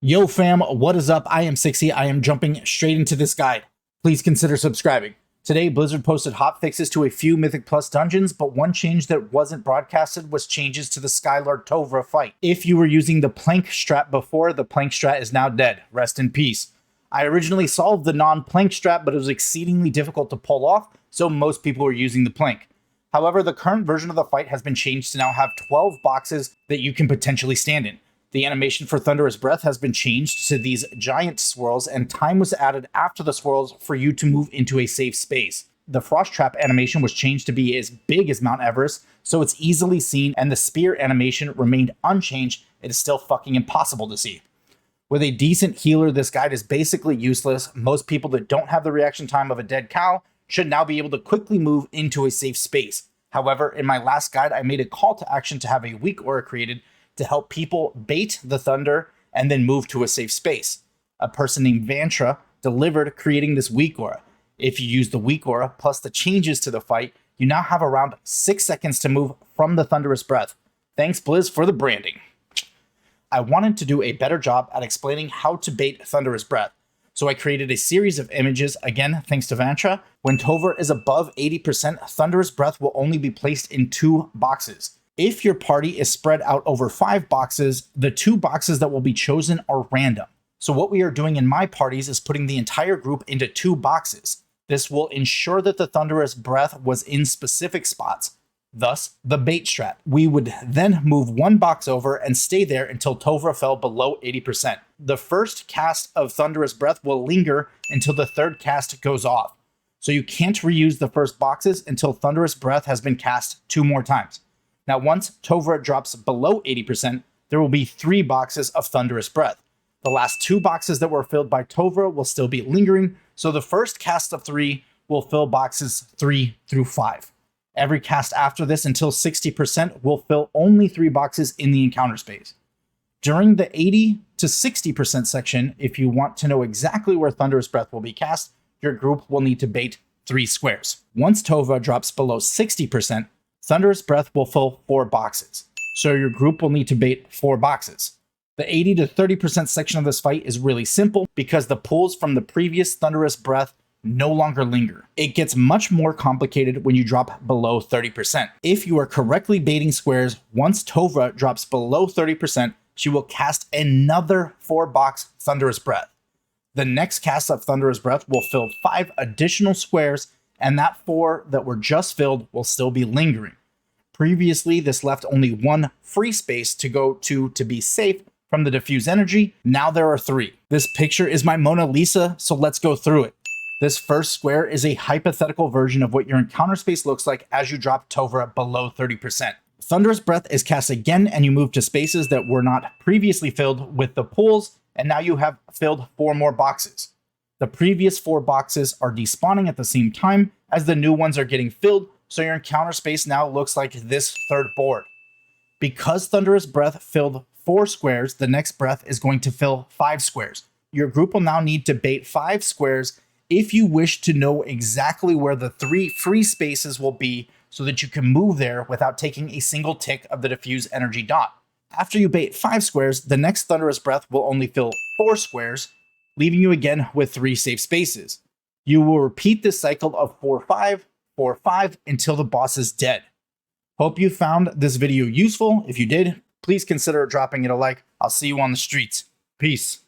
Yo fam, what is up? I am 60. I am jumping straight into this guide. Please consider subscribing. Today, Blizzard posted hot fixes to a few Mythic Plus dungeons, but one change that wasn't broadcasted was changes to the Skylord Tovra fight. If you were using the plank strat before, the plank strat is now dead. Rest in peace. I originally solved the non-plank strat, but it was exceedingly difficult to pull off, so most people were using the plank. However, the current version of the fight has been changed to now have 12 boxes that you can potentially stand in. The animation for Thunderous Breath has been changed to these giant swirls, and time was added after the swirls for you to move into a safe space. The Frost Trap animation was changed to be as big as Mount Everest, so it's easily seen, and the Spear animation remained unchanged. It is still fucking impossible to see. With a decent healer, this guide is basically useless. Most people that don't have the reaction time of a dead cow should now be able to quickly move into a safe space. However, in my last guide, I made a call to action to have a weak aura created to help people bait the thunder and then move to a safe space. A person named Vantra delivered creating this weak aura. If you use the weak aura plus the changes to the fight, you now have around 6 seconds to move from the Thunderous Breath. Thanks Blizz for the branding. I wanted to do a better job at explaining how to bait Thunderous Breath, so I created a series of images, again thanks to Vantra. When Tovra is above 80%, Thunderous Breath will only be placed in 2 boxes. If your party is spread out over 5 boxes, the 2 boxes that will be chosen are random. So what we are doing in my parties is putting the entire group into 2 boxes. This will ensure that the Thunderous Breath was in specific spots, thus the bait strat. We would then move 1 box over and stay there until Tovra fell below 80%. The first cast of Thunderous Breath will linger until the 3rd cast goes off. So you can't reuse the first boxes until Thunderous Breath has been cast 2 more times. Now, once Tovra drops below 80%, there will be 3 boxes of Thunderous Breath. The last 2 boxes that were filled by Tovra will still be lingering, so the first cast of 3 will fill boxes 3 through 5. Every cast after this until 60% will fill only 3 boxes in the encounter space. During the 80 to 60% section, if you want to know exactly where Thunderous Breath will be cast, your group will need to bait 3 squares. Once Tovra drops below 60%, Thunderous Breath will fill 4 boxes, so your group will need to bait 4 boxes. The 80 to 30% section of this fight is really simple because the pulls from the previous Thunderous Breath no longer linger. It gets much more complicated when you drop below 30%. If you are correctly baiting squares, once Tovra drops below 30%, she will cast another 4-box Thunderous Breath. The next cast of Thunderous Breath will fill 5 additional squares, and that 4 that were just filled will still be lingering. Previously, this left only 1 free space to go to be safe from the diffuse energy. Now there are 3. This picture is my Mona Lisa, so let's go through it. This first square is a hypothetical version of what your encounter space looks like as you drop Tovra below 30%. Thunderous Breath is cast again, and you move to spaces that were not previously filled with the pulls, and now you have filled 4 more boxes. The previous 4 boxes are despawning at the same time as the new ones are getting filled, so your encounter space now looks like this 3rd board. Because Thunderous Breath filled 4 squares, the next breath is going to fill 5 squares. Your group will now need to bait 5 squares if you wish to know exactly where the 3 free spaces will be so that you can move there without taking a single tick of the diffuse energy dot. After you bait 5 squares, the next Thunderous Breath will only fill 4 squares, leaving you again with 3 safe spaces. You will repeat this cycle of 4-5, 4-5 until the boss is dead. Hope you found this video useful. If you did, please consider dropping it a like. I'll see you on the streets. Peace.